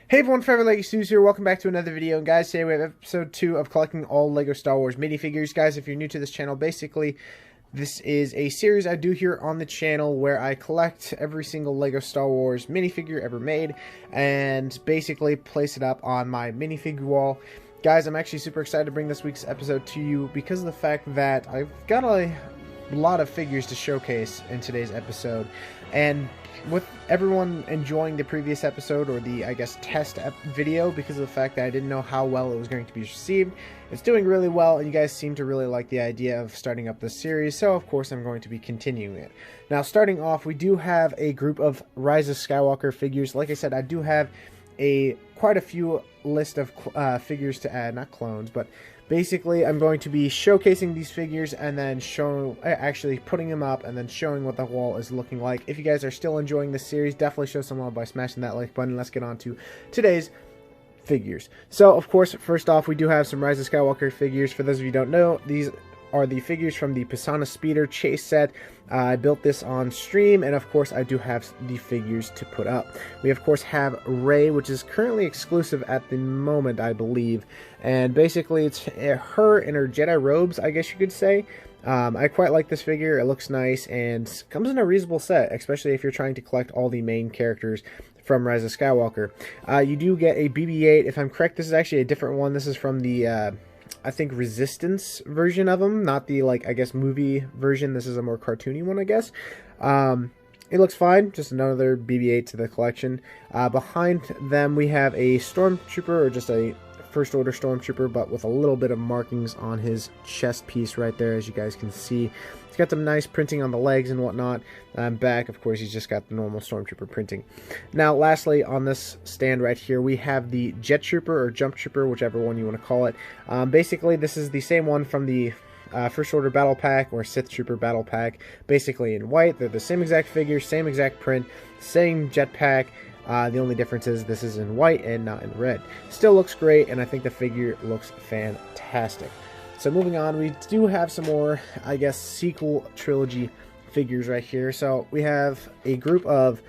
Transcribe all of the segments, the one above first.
Hey everyone, Forever Lego Stu's here. Welcome back to another video. And guys, today we have episode 2 of collecting all LEGO Star Wars minifigures. Guys, if you're new to this channel, basically, this is a series I do here on the channel where I collect every single LEGO Star Wars minifigure ever made and basically place it up on my Minifigure Wall. Guys, I'm actually super excited to bring this week's episode to you because of the fact that I've got a lot of figures to showcase in today's episode. And with everyone enjoying the previous episode, or the, I guess, test video, because of the fact that I didn't know how well it was going to be received, it's doing really well, and you guys seem to really like the idea of starting up this series, so of course I'm going to be continuing it. Now, starting off, we do have a group of Rise of Skywalker figures. Like I said, I do have quite a few list of figures to add, not clones, but basically I'm going to be showcasing these figures and then actually putting them up and then showing what the wall is looking like. If you guys are still enjoying this series, definitely show some love by smashing that like button. Let's get on to today's figures. So, of course, first off, we do have some Rise of Skywalker figures. For those of you who don't know, these are the figures from the Pisana Speeder Jhaes set. I built this on stream, and of course I do have the figures to put up. We of course have Rey, which is currently exclusive at the moment, I believe, and basically it's her in her Jedi robes, I guess you could say. I quite like this figure. It looks nice and comes in a reasonable set, especially if you're trying to collect all the main characters from Rise of Skywalker. You do get a BB-8. If I'm correct, this is actually a different one. This is from the I think Resistance version of them, not the, like, I guess, movie version. This is a more cartoony one, I guess. It looks fine, just another BB-8 to the collection. Behind them we have a Stormtrooper, or just a First Order Stormtrooper, but with a little bit of markings on his chest piece right there, as you guys can see. He's got some nice printing on the legs and whatnot. Back, of course, he's just got the normal Stormtrooper printing. Now, lastly, on this stand right here, we have the Jet Trooper, or Jump Trooper, whichever one you want to call it. Basically, this is the same one from the First Order Battle Pack, or Sith Trooper Battle Pack, basically in white. They're the same exact figure, same exact print, same jetpack. The only difference is this is in white and not in red. Still looks great, and I think the figure looks fantastic. So moving on, we do have some more, I guess, sequel trilogy figures right here. So we have a group of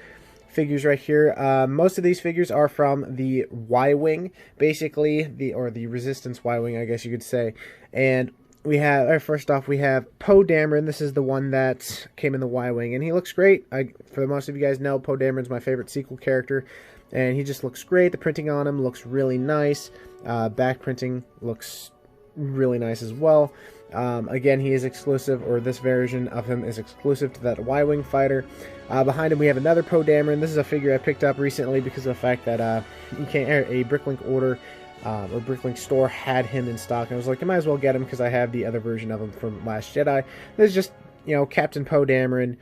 figures right here. Most of these figures are from the Y-Wing, basically, or the Resistance Y-Wing, I guess you could say. And we have, first off, we have Poe Dameron. This is the one that came in the Y-Wing, and he looks great. For most of you guys know, Poe Dameron's my favorite sequel character, and he just looks great. The printing on him looks really nice. Back printing looks really nice as well. Again, he is exclusive, or this version of him is exclusive to that Y-Wing fighter. Behind him, we have another Poe Dameron. This is a figure I picked up recently because of the fact that a Bricklink order or Bricklink store had him in stock, and I was like, I might as well get him because I have the other version of him from Last Jedi. This is just, you know, Captain Poe Dameron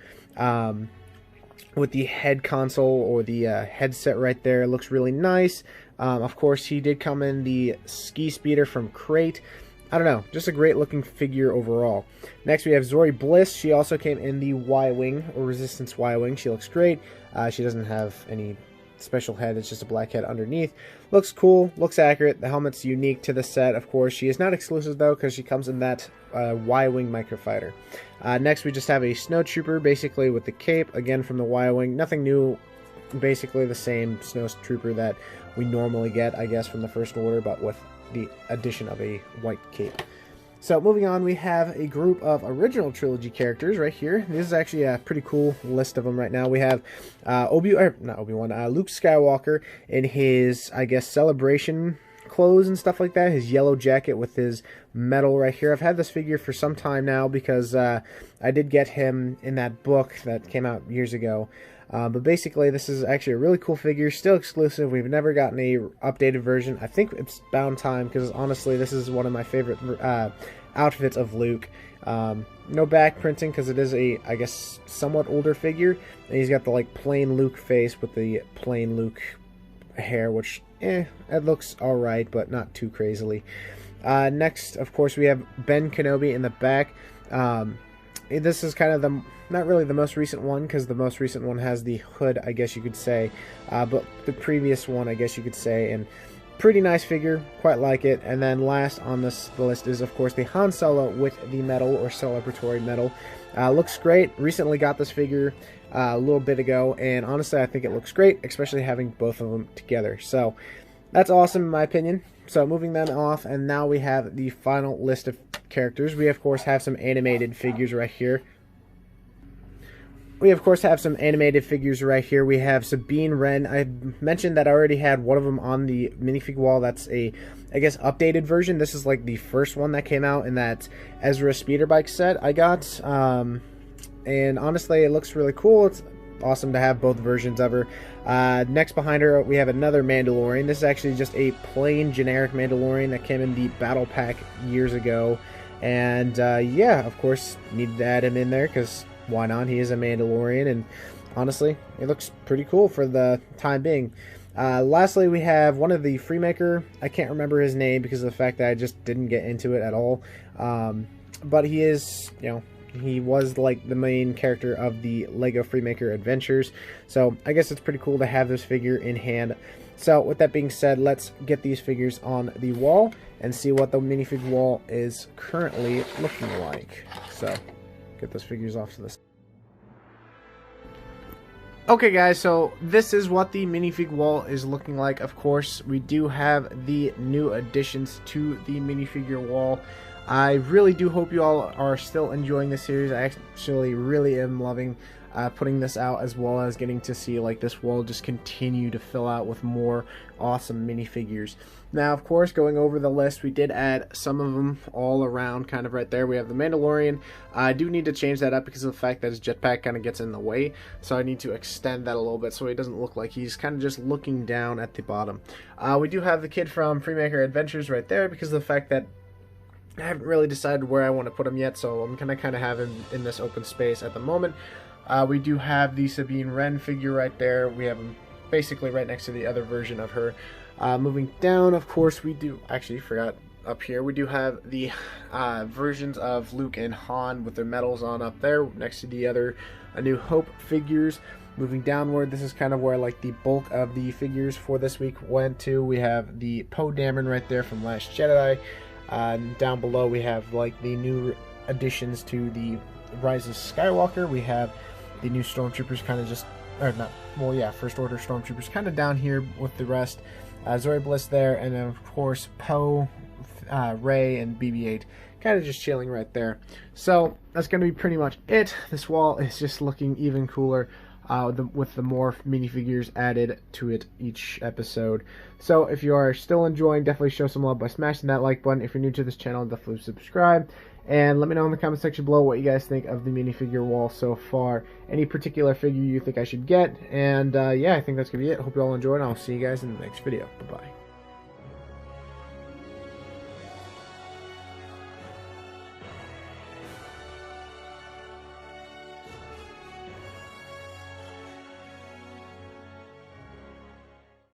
with the head console, or the headset right there. It looks really nice. Of course, he did come in the Ski Speeder from Crate. I don't know, just a great looking figure overall. Next we have Zori Bliss. She also came in the Y-Wing, or Resistance Y-Wing. She looks great. She doesn't have any special head, it's just a black head underneath. Looks cool, looks accurate. The helmet's unique to the set, of course. She is not exclusive though, because she comes in that Y-Wing microfighter. Next we just have a Snow Trooper, basically with the cape, again from the Y-Wing. Nothing new, basically the same Snow Trooper that we normally get, I guess, from the First Order, but with the addition of a white cape. So moving on, we have a group of original trilogy characters right here. This is actually a pretty cool list of them right now. We have Luke Skywalker in his, I guess, celebration clothes and stuff like that. His yellow jacket with his medal right here. I've had this figure for some time now because I did get him in that book that came out years ago. But basically, this is actually a really cool figure, still exclusive. We've never gotten a updated version. I think it's bound time, because honestly, this is one of my favorite outfits of Luke. No back printing, because it is a, I guess, somewhat older figure. And he's got the, like, plain Luke face with the plain Luke hair, which, it looks alright, but not too crazily. Next, of course, we have Ben Kenobi in the back. This is kind of not really the most recent one, because the most recent one has the hood, I guess you could say, but the previous one, I guess you could say, and pretty nice figure, quite like it. And then last on this list is, of course, the Han Solo with the medal, or celebratory medal. Looks great. Recently got this figure a little bit ago, and honestly I think it looks great, especially having both of them together. So that's awesome in my opinion. So moving them off, and now we have the final list of characters. We of course have some animated figures right here. We have Sabine Wren. I mentioned that I already had one of them on the Minifigure Wall. That's a, I guess, updated version. This is like the first one that came out in that Ezra speeder bike set I got. And honestly, it looks really cool. It's awesome to have both versions of her. Next behind her, we have another Mandalorian. This is actually just a plain generic Mandalorian that came in the battle pack years ago. And yeah, of course, needed to add him in there because why not? He is a Mandalorian, and honestly, it looks pretty cool for the time being. Lastly, we have one of the Freemaker. I can't remember his name because of the fact that I just didn't get into it at all. But he is, you know, he was like the main character of the Lego Freemaker Adventures. So I guess it's pretty cool to have this figure in hand. So with that being said, let's get these figures on the wall and see what the minifigure wall is currently looking like. So get those figures off to this. Okay guys, so this is what the minifig wall is looking like. Of course, we do have the new additions to the minifigure wall. I really do hope you all are still enjoying this series. I actually really am loving putting this out, as well as getting to see like this wall just continue to fill out with more awesome minifigures. Now, of course, going over the list, we did add some of them all around kind of right there. We have the Mandalorian. I do need to change that up because of the fact that his jetpack kind of gets in the way, so I need to extend that a little bit so he doesn't look like he's kind of just looking down at the bottom. We do have the kid from Freemaker Adventures right there because of the fact that I haven't really decided where I want to put him yet, so I'm going to kind of have him in this open space at the moment. We do have the Sabine Wren figure right there. We have him basically right next to the other version of her. Moving down, of course, we do, actually forgot up here, we do have the versions of Luke and Han with their medals on up there next to the other A New Hope figures. Moving downward, this is kind of where like the bulk of the figures for this week went to. We have the Poe Dameron right there from Last Jedi. Down below we have like the new additions to the Rise of Skywalker. We have the new Stormtroopers kind of just, or not, well yeah, First Order Stormtroopers kind of down here with the rest. Zoe Bliss there, and then of course Poe, Rey, and BB-8 kind of just chilling right there. So that's going to be pretty much it. This wall is just looking even cooler with the more minifigures added to it each episode. So if you are still enjoying, definitely show some love by smashing that like button. If you're new to this channel, definitely subscribe. And let me know in the comment section below what you guys think of the minifigure wall so far. Any particular figure you think I should get. And yeah, I think that's going to be it. Hope you all enjoyed, and I'll see you guys in the next video. Bye-bye.